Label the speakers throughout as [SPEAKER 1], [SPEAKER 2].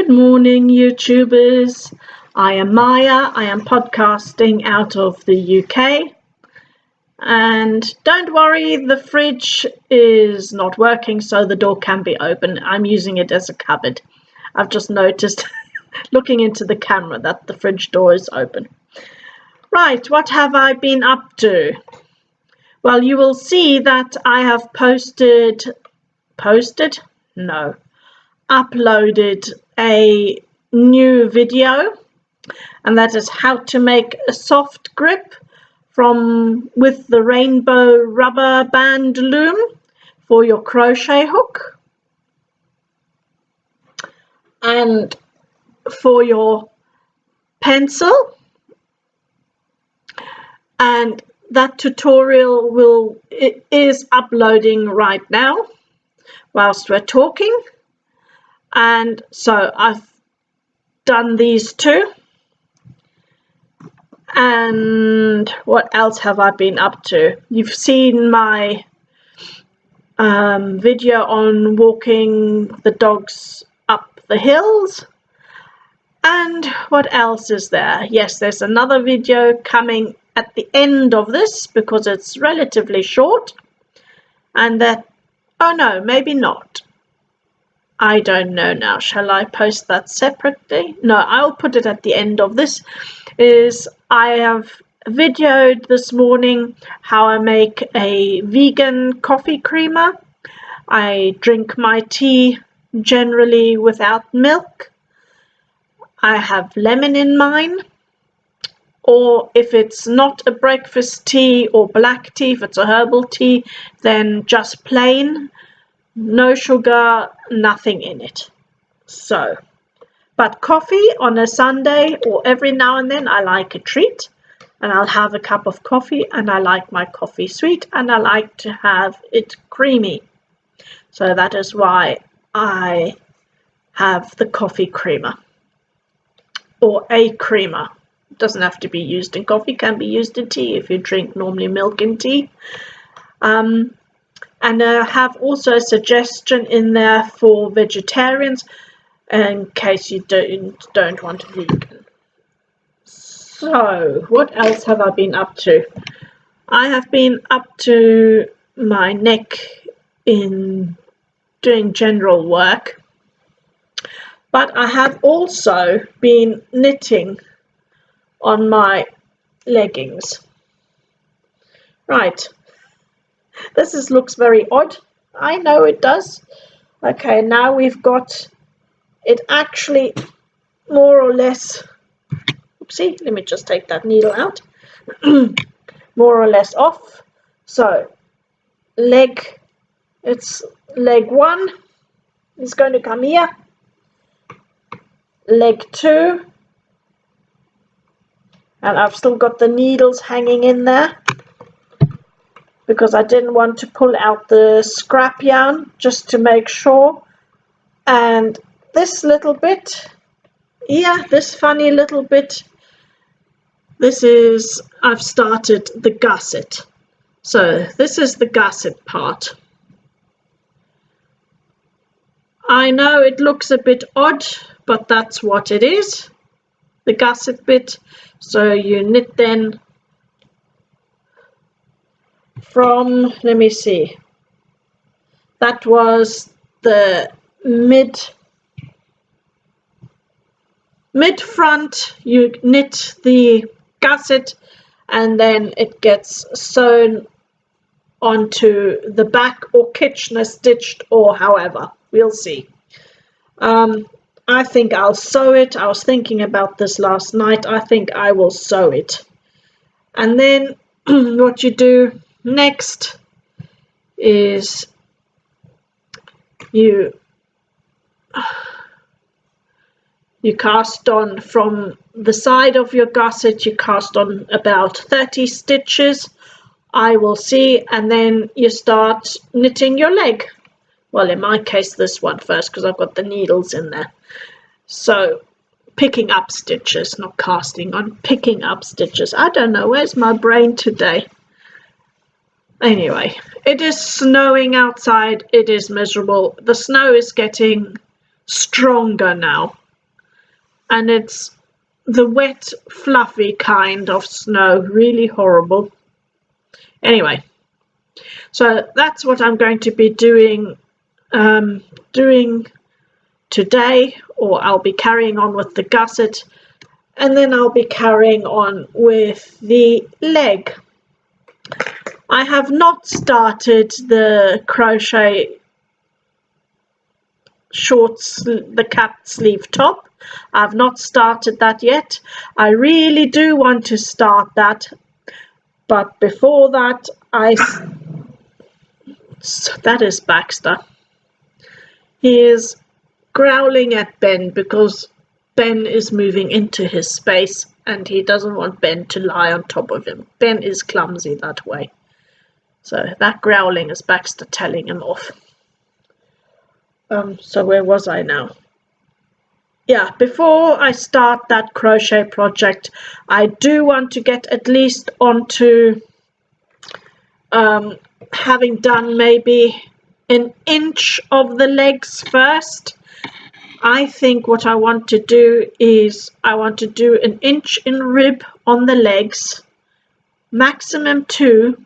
[SPEAKER 1] Good morning, YouTubers. I am Maya. I am podcasting out of the UK. And don't worry, the fridge is not working, so the door can be open. I'm using it as a cupboard. I've just noticed, looking into the camera, that the fridge door is open. Right, what have I been up to? Well, you will see that I have uploaded a new video, and that is how to make a soft grip with the rainbow rubber band loom for your crochet hook and for your pencil. And that tutorial is uploading right now whilst we're talking. And so I've done these two. And what else have I been up to? You've seen my video on walking the dogs up the hills. And what else is there? Yes, there's another video coming at the end of this because it's relatively short. And that, oh no, maybe not. I don't know now. Shall I post that separately? No, I'll put it at the end of this. I have videoed this morning how I make a vegan coffee creamer. I drink my tea generally without milk. I have lemon in mine. Or if it's not a breakfast tea or black tea, if it's a herbal tea, then just plain. No sugar, nothing in it. So, but coffee on a Sunday or every now and then I like a treat, and I'll have a cup of coffee, and I like my coffee sweet, and I like to have it creamy. So that is why I have the coffee creamer or a creamer. It doesn't have to be used in coffee, can be used in tea if you drink normally milk in tea. And I have also a suggestion in there for vegetarians in case you don't want a vegan. So, what else have I been up to? I have been up to my neck in doing general work, but I have also been knitting on my leggings. Right. This looks very odd. I know it does. Okay, now we've got it actually more or less, oopsie, let me just take that needle out, more or less off. So it's leg 1 is going to come here, leg 2, and I've still got the needles hanging in there, because I didn't want to pull out the scrap yarn, just to make sure. And this little bit, this funny little bit, I've started the gusset. So this is the gusset part. I know it looks a bit odd, but that's what it is, the gusset bit. So you knit then from, let me see, that was the mid front, you knit the gusset, and then it gets sewn onto the back or Kitchener stitched, or however, we'll see. I think I'll sew it. I was thinking about this last night. I think I will sew it. And then what you do next is you cast on from the side of your gusset, you cast on about 30 stitches, I will see, and then you start knitting your leg. Well, in my case, this one first, because I've got the needles in there. So picking up stitches, not casting on, picking up stitches. I don't know, where's my brain today? Anyway, it is snowing outside. It is miserable. The snow is getting stronger now. and it's the wet, fluffy kind of snow, really horrible. Anyway, so that's what I'm going to be doing today, or I'll be carrying on with the gusset, and then I'll be carrying on with the leg. I have not started the crochet shorts, the cap sleeve top. I've not started that yet. I really do want to start that, but before that that is Baxter. He is growling at Ben because Ben is moving into his space and he doesn't want Ben to lie on top of him. Ben is clumsy that way. So that growling is Baxter telling him off. So where was I now? Yeah, before I start that crochet project, I do want to get at least onto having done maybe an inch of the legs first. I think what I want to do is I want to do an inch in rib on the legs, maximum 2.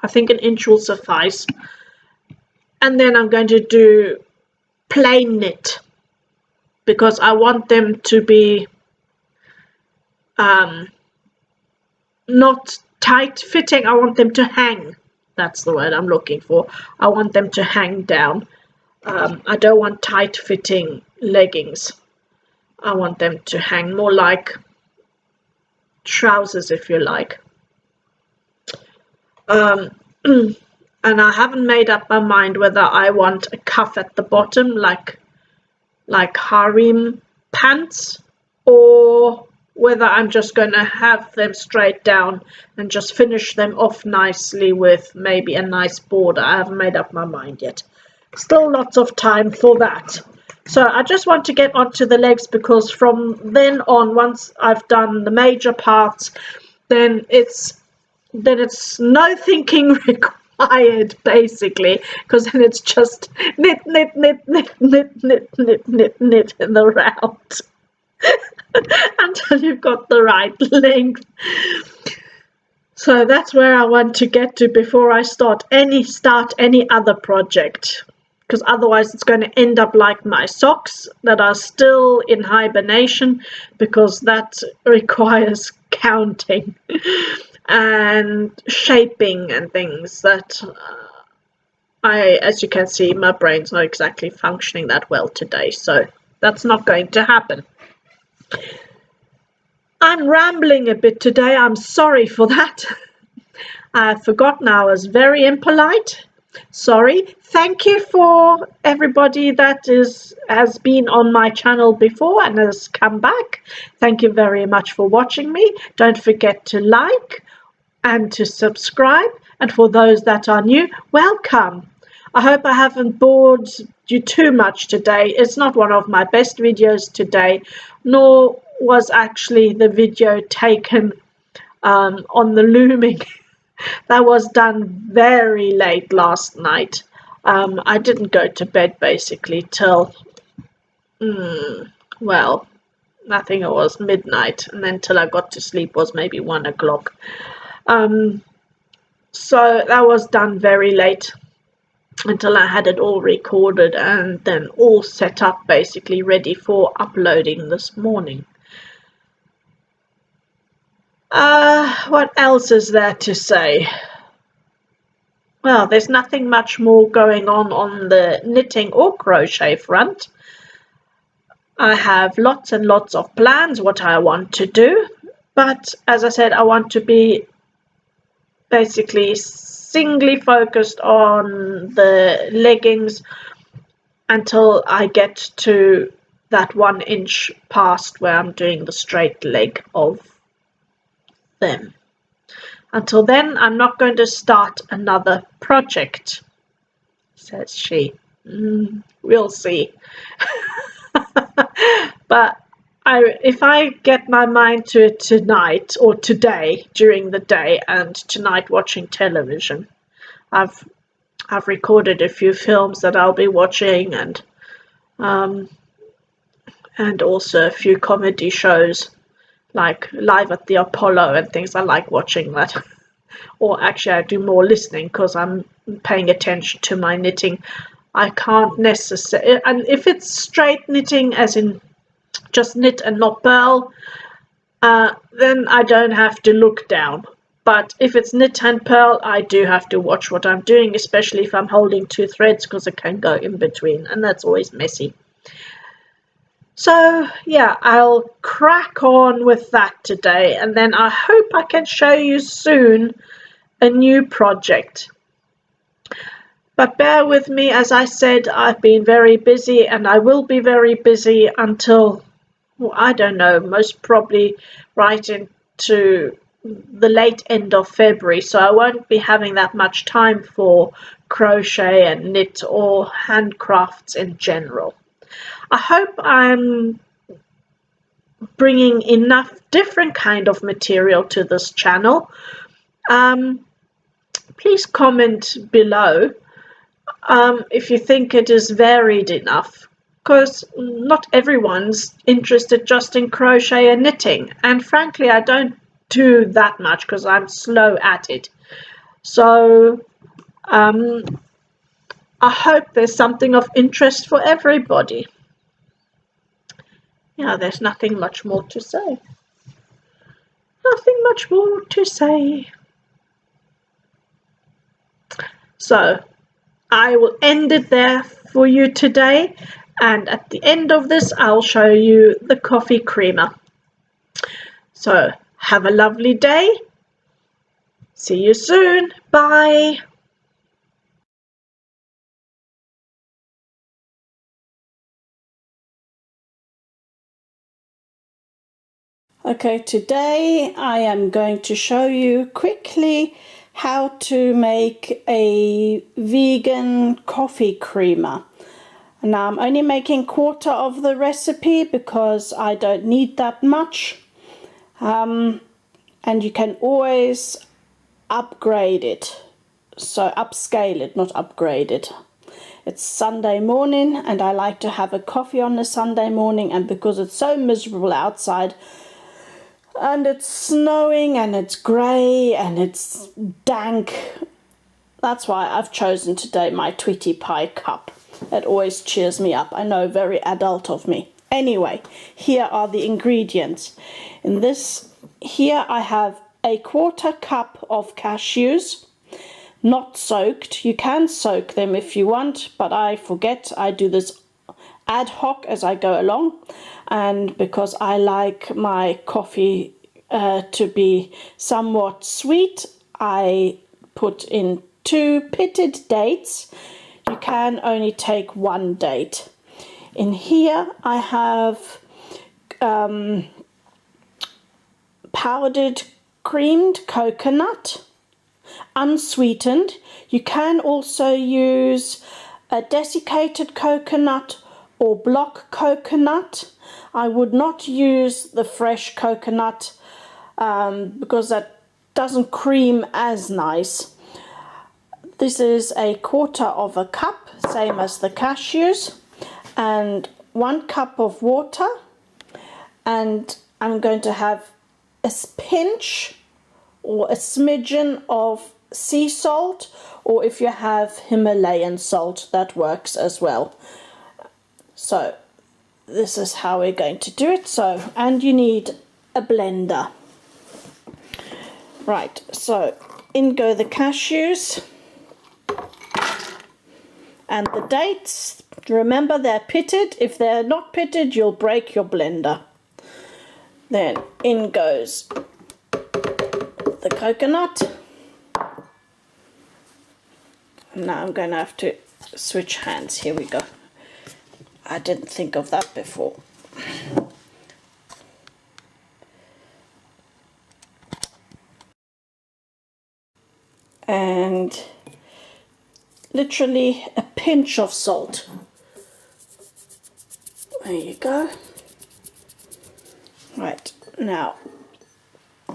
[SPEAKER 1] I think an inch will suffice. And then I'm going to do plain knit because I want them to be not tight fitting. I want them to hang. That's the word I'm looking for. I want them to hang down. I don't want tight fitting leggings. I want them to hang more like trousers, if you like. And I haven't made up my mind whether I want a cuff at the bottom like harem pants, or whether I'm just going to have them straight down and just finish them off nicely with maybe a nice border. I haven't made up my mind yet. Still lots of time for that. So I just want to get onto the legs because from then on, once I've done the major parts, then it's no thinking required basically, because then it's just knit in the round until you've got the right length. So that's where I want to get to before I start any other project, because otherwise it's going to end up like my socks that are still in hibernation, because that requires counting and shaping and things that as you can see, my brain's not exactly functioning that well today, so that's not going to happen. I'm rambling a bit today. I'm sorry for that. I've forgotten I was very impolite. Sorry. Thank you for everybody that has been on my channel before and has come back. Thank you very much for watching me. Don't forget to like and to subscribe. And for those that are new, welcome. I hope I haven't bored you too much today. It's not one of my best videos today, nor was actually the video taken on the looming. That was done very late last night. I didn't go to bed basically till, well, I think it was midnight, and then till I got to sleep was maybe 1 o'clock. So that was done very late until I had it all recorded and then all set up basically ready for uploading this morning. What else is there to say? Well, there's nothing much more going on the knitting or crochet front. I have lots and lots of plans what I want to do, but as I said, I want to be basically singly focused on the leggings until I get to that 1 inch past where I'm doing the straight leg of them. Until then, I'm not going to start another project, says she. We'll see. But if I get my mind to it tonight or today during the day and tonight watching television, I've recorded a few films that I'll be watching, and and also a few comedy shows like Live at the Apollo and things. I like watching that. Or actually I do more listening because I'm paying attention to my knitting. I can't necessarily, and if it's straight knitting as in just knit and not purl, then I don't have to look down. But if it's knit and purl, I do have to watch what I'm doing, especially if I'm holding two threads, because it can go in between, and that's always messy. So yeah, I'll crack on with that today, and then I hope I can show you soon a new project. But bear with me, as I said, I've been very busy, and I will be very busy until, well, I don't know, most probably right into the late end of February, so I won't be having that much time for crochet and knit or handcrafts in general. I hope I'm bringing enough different kind of material to this channel. Please comment below if you think it is varied enough, because not everyone's interested just in crochet and knitting, and frankly I don't do that much because I'm slow at it. So I hope there's something of interest for everybody. Yeah, there's nothing much more to say. Nothing much more to say. So I will end it there for you today, and at the end of this I'll show you the coffee creamer. So have a lovely day. See you soon. Bye. Okay, today I am going to show you quickly how to make a vegan coffee creamer. Now I'm only making quarter of the recipe because I don't need that much. And you can always upgrade it. So upscale it, not upgrade it. It's Sunday morning and I like to have a coffee on a Sunday morning, and because it's so miserable outside and it's snowing and it's grey and it's dank, that's why I've chosen today my Tweety Pie cup. It always cheers me up. I know, very adult of me. Anyway, here are the ingredients. In this here I have a quarter cup of cashews, not soaked. You can soak them if you want, but I forget. I do this ad hoc as I go along, and because I like my coffee to be somewhat sweet, I put in 2 pitted dates. You can only take 1 date. In here I have powdered creamed coconut, unsweetened. You can also use a desiccated coconut or block coconut. I would not use the fresh coconut because that doesn't cream as nice. This is a quarter of a cup, same as the cashews, and 1 cup of water, and I'm going to have a pinch or a smidgen of sea salt, or if you have Himalayan salt, that works as well. So this is how we're going to do it. So, and you need a blender. Right, so in go the cashews and the dates. Remember, they're pitted. If they're not pitted, you'll break your blender. Then in goes the coconut. Now I'm going to have to switch hands. Here we go. I didn't think of that before. And literally a pinch of salt. There you go. Right, now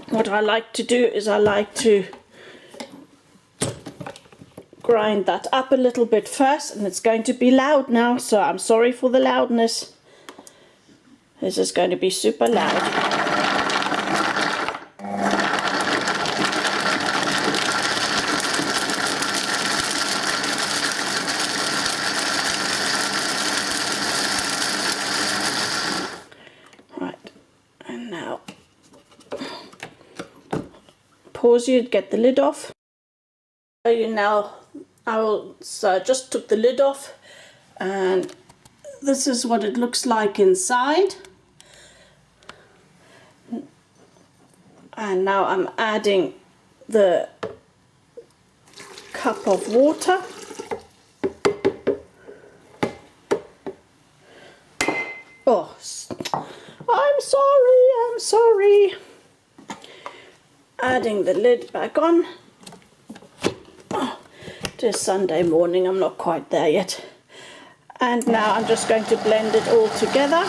[SPEAKER 1] what I like to do is I like to grind that up a little bit first, and it's going to be loud now, so I'm sorry for the loudness. This is going to be super loud. Pause you, get the lid off. So I just took the lid off, and this is what it looks like inside. And now I'm adding the cup of water. Oh, I'm sorry. Adding the lid back on. Oh, it is Sunday morning, I'm not quite there yet. And now I'm just going to blend it all together.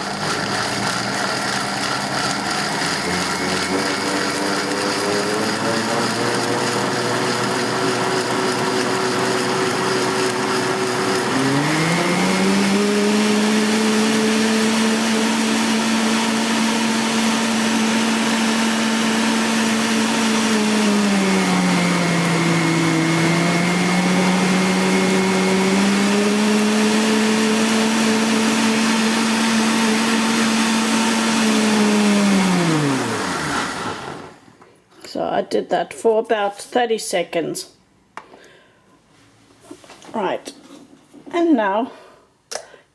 [SPEAKER 1] So I did that for about 30 seconds. Right, and now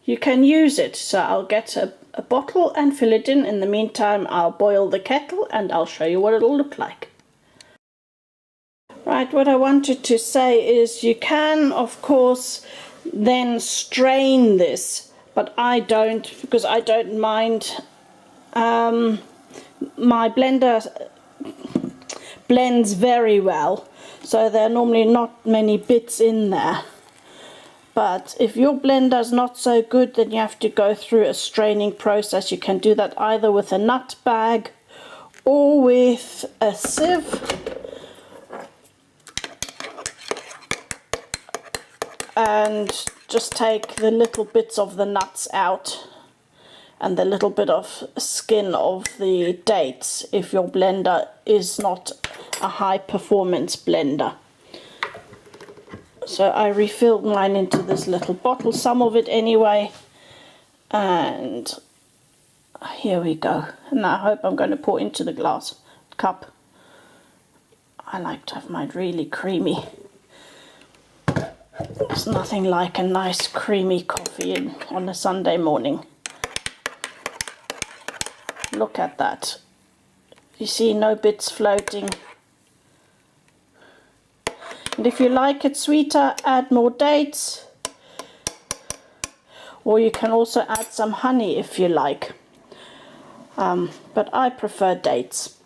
[SPEAKER 1] you can use it. So I'll get a bottle and fill it in. In the meantime, I'll boil the kettle and I'll show you what it'll look like. Right, what I wanted to say is you can, of course, then strain this, but I don't, because I don't mind. My blender blends very well, so there are normally not many bits in there. But if your blender's not so good, then you have to go through a straining process. You can do that either with a nut bag or with a sieve. And just take the little bits of the nuts out and the little bit of skin of the dates if your blender is not a high performance blender. So I refilled mine into this little bottle, some of it anyway, and here we go. And I hope I'm going to pour into the glass cup. I like to have mine really creamy. There's nothing like a nice creamy coffee on a Sunday morning. Look at that. You see, no bits floating. And if you like it sweeter, add more dates. Or you can also add some honey if you like. But I prefer dates,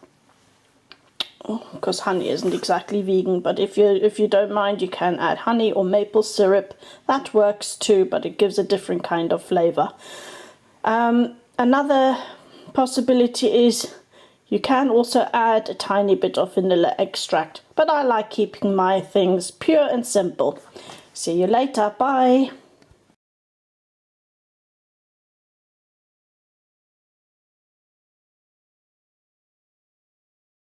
[SPEAKER 1] because honey isn't exactly vegan. But if you don't mind, you can add honey or maple syrup. That works too, but it gives a different kind of flavor. Another possibility is you can also add a tiny bit of vanilla extract, but I like keeping my things pure and simple. See you later. Bye.